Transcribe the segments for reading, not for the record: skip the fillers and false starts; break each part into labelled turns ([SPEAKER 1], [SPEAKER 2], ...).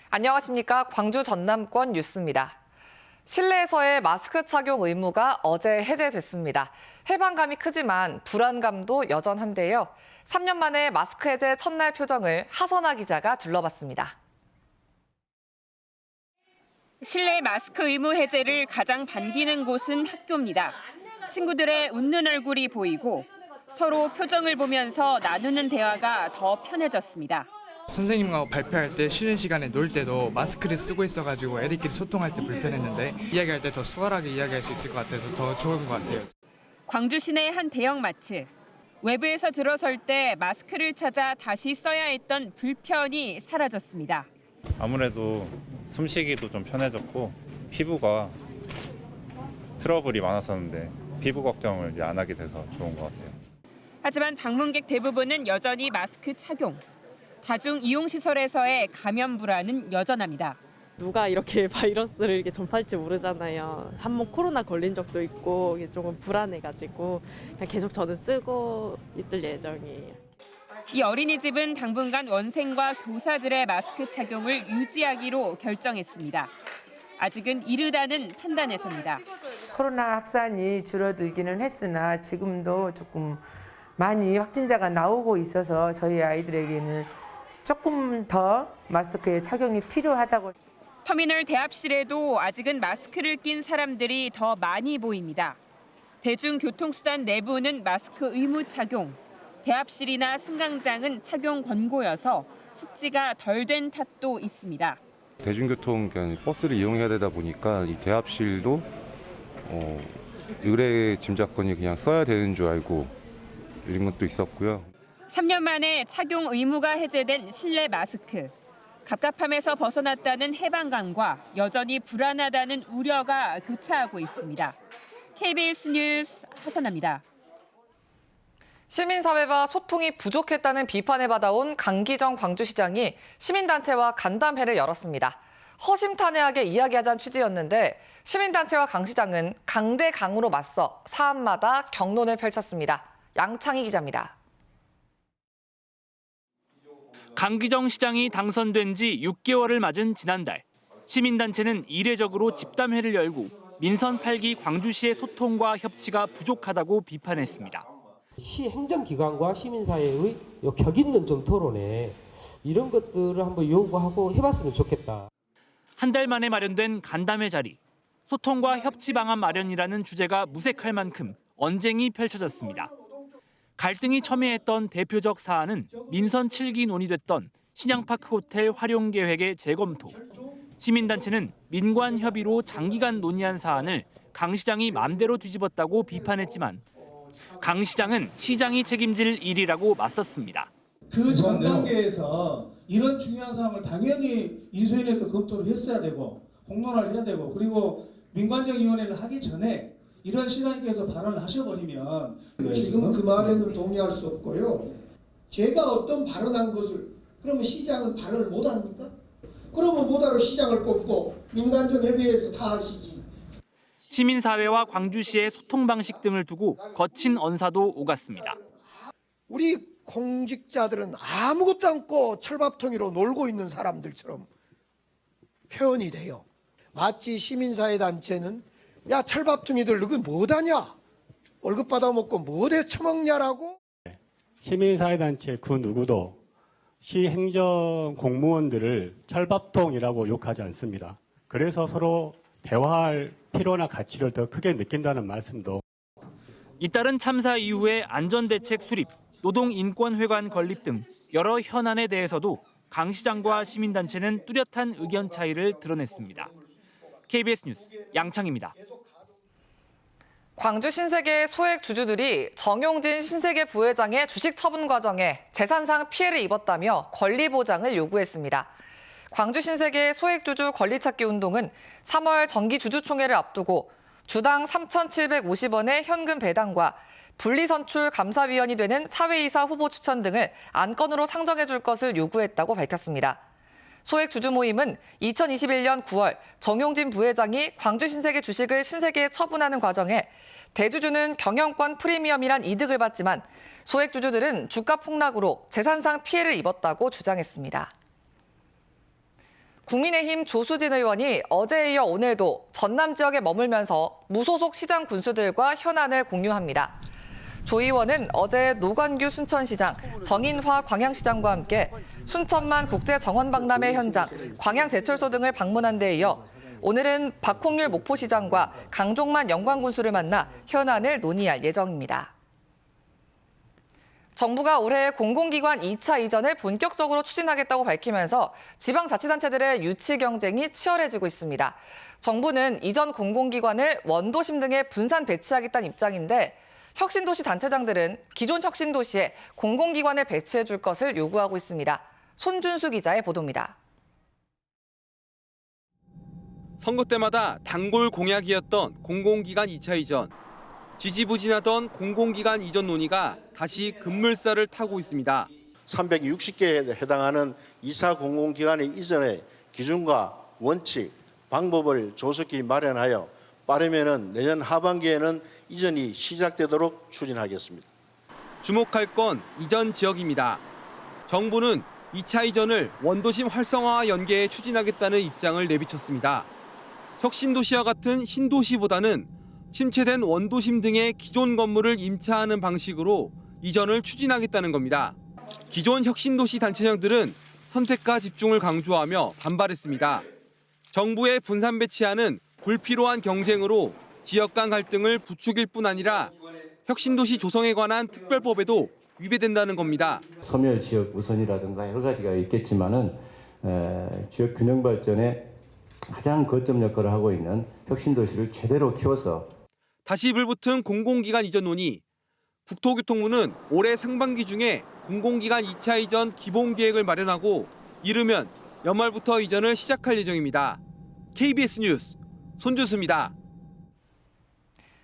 [SPEAKER 1] 안녕하십니까. 광주 전남권 뉴스입니다. 실내에서의 마스크 착용 의무가 어제 해제됐습니다. 해방감이 크지만 불안감도 여전한데요. 3년 만에 마스크 해제 첫날 표정을 하선아 기자가 둘러봤습니다.
[SPEAKER 2] 실내 마스크 의무 해제를 가장 반기는 곳은 학교입니다. 친구들의 웃는 얼굴이 보이고 서로 표정을 보면서 나누는 대화가 더 편해졌습니다.
[SPEAKER 3] 선생님과 발표할 때 쉬는 시간에 놀 때도 마스크를 쓰고 있어가지고 애들끼리 소통할 때 불편했는데 이야기할 때 더 수월하게 이야기할 수 있을 것 같아서 더 좋은 것 같아요.
[SPEAKER 2] 광주 시내 한 대형마트. 외부에서 들어설 때 마스크를 찾아 다시 써야 했던 불편이 사라졌습니다.
[SPEAKER 4] 아무래도 숨쉬기도 좀 편해졌고 피부가 트러블이 많았었는데 피부 걱정을 이제 안 하게 돼서 좋은 것 같아요.
[SPEAKER 2] 하지만 방문객 대부분은 여전히 마스크 착용. 다중 이용시설에서의 감염 불안은 여전합니다.
[SPEAKER 5] 누가 이렇게 바이러스를 이렇게 전파할지 모르잖아요. 한 번 코로나 걸린 적도 있고 조금 불안해가지고 그냥 계속 저는 쓰고 있을 예정이에요.
[SPEAKER 2] 이 어린이집은 당분간 원생과 교사들의 마스크 착용을 유지하기로 결정했습니다. 아직은 이르다는 판단에서입니다.
[SPEAKER 6] 코로나 확산이 줄어들기는 했으나 지금도 조금 많이 확진자가 나오고 있어서 저희 아이들에게는 조금 더 마스크의 착용이 필요하다고.
[SPEAKER 2] 터미널 대합실에도 아직은 마스크를 낀 사람들이 더 많이 보입니다. 대중교통수단 내부는 마스크 의무 착용, 대합실이나 승강장은 착용 권고여서 숙지가 덜 된 탓도 있습니다.
[SPEAKER 7] 대중교통, 그러니까 버스를 이용해야 되다 보니까 이 대합실도 의뢰 짐작건이 그냥 써야 되는 줄 알고 이런 것도 있었고요.
[SPEAKER 2] 3년 만에 착용 의무가 해제된 실내 마스크. 갑갑함에서 벗어났다는 해방감과 여전히 불안하다는 우려가 교차하고 있습니다. KBS 뉴스 하선아입니다.
[SPEAKER 1] 시민사회와 소통이 부족했다는 비판을 받아온 강기정 광주시장이 시민단체와 간담회를 열었습니다. 허심탄회하게 이야기하자는 취지였는데 시민단체와 강 시장은 강대강으로 맞서 사안마다 격론을 펼쳤습니다. 양창희 기자입니다.
[SPEAKER 8] 강기정 시장이 당선된 지 6개월을 맞은 지난달, 시민단체는 이례적으로 집담회를 열고 민선 8기 광주시의 소통과 협치가 부족하다고 비판했습니다.
[SPEAKER 9] 시 행정기관과 시민사회의 격 있는 좀 토론회 이런 것들을 한번 요구하고 해봤으면 좋겠다.
[SPEAKER 8] 한 달 만에 마련된 간담회 자리, 소통과 협치 방안 마련이라는 주제가 무색할 만큼 언쟁이 펼쳐졌습니다. 갈등이 첨예했던 대표적 사안은 민선 7기 논의됐던 신양파크 호텔 활용 계획의 재검토. 시민단체는 민관 협의로 장기간 논의한 사안을 강 시장이 맘대로 뒤집었다고 비판했지만 강 시장은 시장이 책임질 일이라고 맞섰습니다.
[SPEAKER 10] 그 전 단계에서 이런 중요한 사항을 당연히 인수위원회도 검토를 했어야 되고 공론화를 해야 되고 그리고 민관정위원회를 하기 전에 이런 시장님께서 발언을 하셔버리면
[SPEAKER 11] 지금 그 말에는 동의할 수 없고요. 제가 어떤 발언한 것을 그러면 시장은 발언을 못합니까? 그러면 뭐하러 시장을 뽑고 민간정협의회에서 다 하시지.
[SPEAKER 8] 시민사회와 광주시의 소통 방식 등을 두고 거친 언사도 오갔습니다.
[SPEAKER 11] 우리 공직자들은 아무것도 않고 철밥통이로 놀고 있는 사람들처럼 표현이 돼요. 마치 시민사회 단체는 야 철밥통이들 너희 뭐하냐? 월급 받아먹고 뭐대 처먹냐라고?
[SPEAKER 12] 시민사회단체 그 누구도 시 행정 공무원들을 철밥통이라고 욕하지 않습니다. 그래서 서로 대화할 필요나 가치를 더 크게 느낀다는 말씀도.
[SPEAKER 8] 잇따른 참사 이후의 안전대책 수립, 노동인권회관 건립 등 여러 현안에 대해서도 강 시장과 시민단체는 뚜렷한 의견 차이를 드러냈습니다. KBS 뉴스 양창입니다.
[SPEAKER 1] 광주 신세계 소액 주주들이 정용진 신세계 부회장의 주식 처분 과정에 재산상 피해를 입었다며 권리 보장을 요구했습니다. 광주 신세계 소액 주주 권리 찾기 운동은 3월 정기 주주총회를 앞두고 주당 3,750원의 현금 배당과 분리선출 감사위원이 되는 사회이사 후보 추천 등을 안건으로 상정해 줄 것을 요구했다고 밝혔습니다. 소액 주주 모임은 2021년 9월 정용진 부회장이 광주 신세계 주식을 신세계에 처분하는 과정에 대주주는 경영권 프리미엄이란 이득을 받지만 소액 주주들은 주가 폭락으로 재산상 피해를 입었다고 주장했습니다. 국민의힘 조수진 의원이 어제에 이어 오늘도 전남 지역에 머물면서 무소속 시장 군수들과 현안을 공유합니다. 조 의원은 어제 노관규 순천시장, 정인화 광양시장과 함께 순천만 국제정원박람회 현장, 광양제철소 등을 방문한 데 이어 오늘은 박홍률 목포시장과 강종만 영광군수를 만나 현안을 논의할 예정입니다. 정부가 올해 공공기관 2차 이전을 본격적으로 추진하겠다고 밝히면서 지방자치단체들의 유치 경쟁이 치열해지고 있습니다. 정부는 이전 공공기관을 원도심 등에 분산 배치하겠다는 입장인데 혁신도시 단체장들은 기존 혁신도시에 공공기관을 배치해 줄 것을 요구하고 있습니다. 손준수 기자의 보도입니다.
[SPEAKER 13] 선거 때마다 단골 공약이었던 공공기관 2차 이전. 지지부진하던 공공기관 이전 논의가 다시 급물살을 타고 있습니다.
[SPEAKER 14] 360개에 해당하는 2차 공공기관의 이전의 기준과 원칙, 방법을 조속히 마련하여 빠르면 내년 하반기에는 이전이 시작되도록 추진하겠습니다.
[SPEAKER 13] 주목할 건 이전 지역입니다. 정부는 2차 이전을 원도심 활성화와 연계해 추진하겠다는 입장을 내비쳤습니다. 혁신도시와 같은 신도시보다는 침체된 원도심 등의 기존 건물을 임차하는 방식으로 이전을 추진하겠다는 겁니다. 기존 혁신도시 단체장들은 선택과 집중을 강조하며 반발했습니다. 정부의 분산 배치하는 불필요한 경쟁으로 지역 간 갈등을 부추길 뿐 아니라 혁신도시 조성에 관한 특별법에도 위배된다는 겁니다.
[SPEAKER 15] 소멸 지역 우선이라든가 여러 가지가 있겠지만은 지역 균형 발전에 가장 거점 역할을 하고 있는 혁신도시를 제대로 키워서
[SPEAKER 13] 다시 불붙은 공공기관 이전 논의. 국토교통부는 올해 상반기 중에 공공기관 2차 이전 기본계획을 마련하고 이르면 연말부터 이전을 시작할 예정입니다. KBS 뉴스 손준수입니다.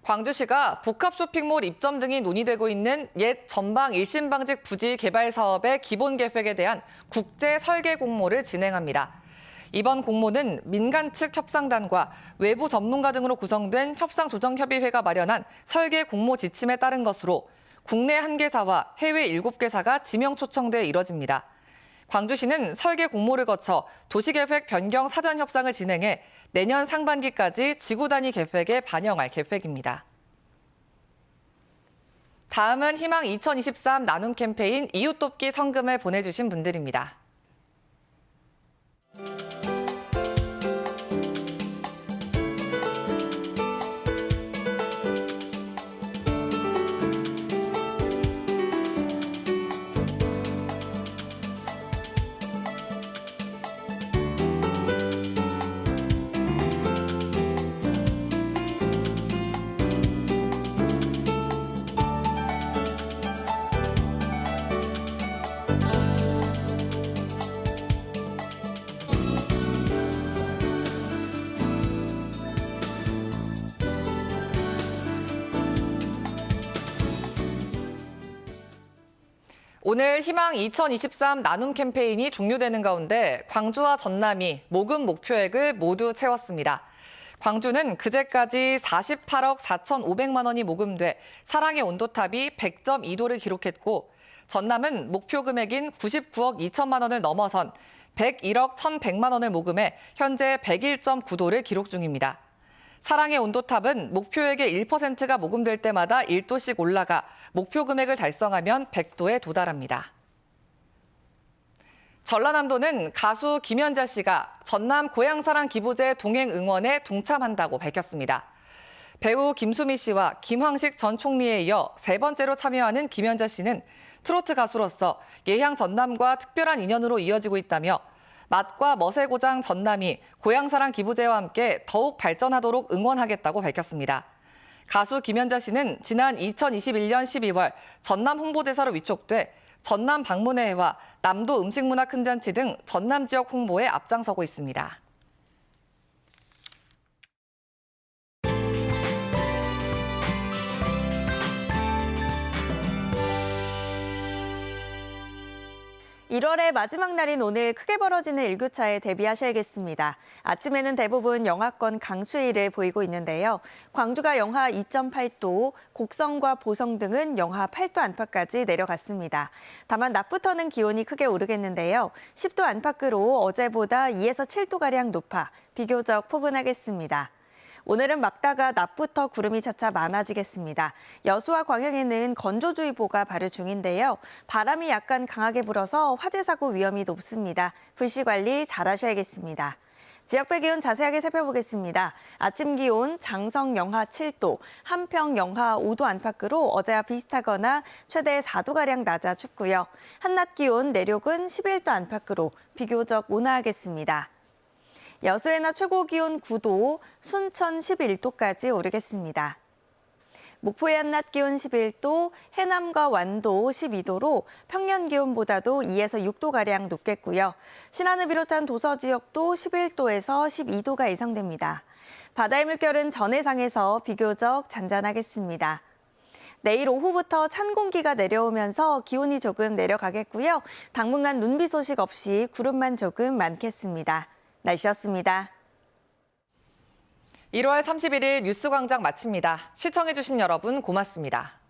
[SPEAKER 1] 광주시가 복합 쇼핑몰 입점 등이 논의되고 있는 옛 전방 일심방직 부지 개발 사업의 기본 계획에 대한 국제 설계 공모를 진행합니다. 이번 공모는 민간 측 협상단과 외부 전문가 등으로 구성된 협상조정협의회가 마련한 설계 공모 지침에 따른 것으로 국내 1개사와 해외 7개사가 지명 초청돼 이뤄집니다. 광주시는 설계 공모를 거쳐 도시계획 변경 사전 협상을 진행해 내년 상반기까지 지구 단위 계획에 반영할 계획입니다. 다음은 희망 2023 나눔 캠페인 이웃 돕기 성금을 보내주신 분들입니다. 오늘 희망 2023 나눔 캠페인이 종료되는 가운데 광주와 전남이 모금 목표액을 모두 채웠습니다. 광주는 그제까지 48억 4,500만 원이 모금돼 사랑의 온도탑이 100.2도를 기록했고 전남은 목표 금액인 99억 2천만 원을 넘어선 101억 1,100만 원을 모금해 현재 101.9도를 기록 중입니다. 사랑의 온도탑은 목표액의 1%가 모금될 때마다 1도씩 올라가 목표 금액을 달성하면 100도에 도달합니다. 전라남도는 가수 김연자 씨가 전남 고향사랑 기부제 동행 응원에 동참한다고 밝혔습니다. 배우 김수미 씨와 김황식 전 총리에 이어 3번째로 참여하는 김연자 씨는 트로트 가수로서 예향 전남과 특별한 인연으로 이어지고 있다며 맛과 멋의 고장 전남이 고향사랑 기부제와 함께 더욱 발전하도록 응원하겠다고 밝혔습니다. 가수 김연자 씨는 지난 2021년 12월 전남 홍보대사로 위촉돼 전남 방문회와 남도 음식문화 큰잔치 등 전남 지역 홍보에 앞장서고 있습니다.
[SPEAKER 16] 1월의 마지막 날인 오늘 크게 벌어지는 일교차에 대비하셔야겠습니다. 아침에는 대부분 영하권 강수위를 보이고 있는데요. 광주가 영하 2.8도, 곡성과 보성 등은 영하 8도 안팎까지 내려갔습니다. 다만 낮부터는 기온이 크게 오르겠는데요. 10도 안팎으로 어제보다 2에서 7도가량 높아 비교적 포근하겠습니다. 오늘은 막다가 낮부터 구름이 차차 많아지겠습니다. 여수와 광양에는 건조주의보가 발효 중인데요. 바람이 약간 강하게 불어서 화재 사고 위험이 높습니다. 불씨 관리 잘 하셔야겠습니다. 지역별 기온 자세하게 살펴보겠습니다. 아침 기온 장성 영하 7도, 한평 영하 5도 안팎으로 어제와 비슷하거나 최대 4도가량 낮아 춥고요. 한낮 기온 내륙은 11도 안팎으로 비교적 온화하겠습니다. 여수에나 최고 기온 9도, 순천 11도까지 오르겠습니다. 목포의 한낮 기온 11도, 해남과 완도 12도로 평년 기온보다도 2에서 6도가량 높겠고요. 신안을 비롯한 도서 지역도 11도에서 12도가 예상됩니다. 바다의 물결은 전해상에서 비교적 잔잔하겠습니다. 내일 오후부터 찬 공기가 내려오면서 기온이 조금 내려가겠고요. 당분간 눈비 소식 없이 구름만 조금 많겠습니다. 날씨였습니다.
[SPEAKER 1] 1월 31일 뉴스광장 마칩니다. 시청해주신 여러분 고맙습니다.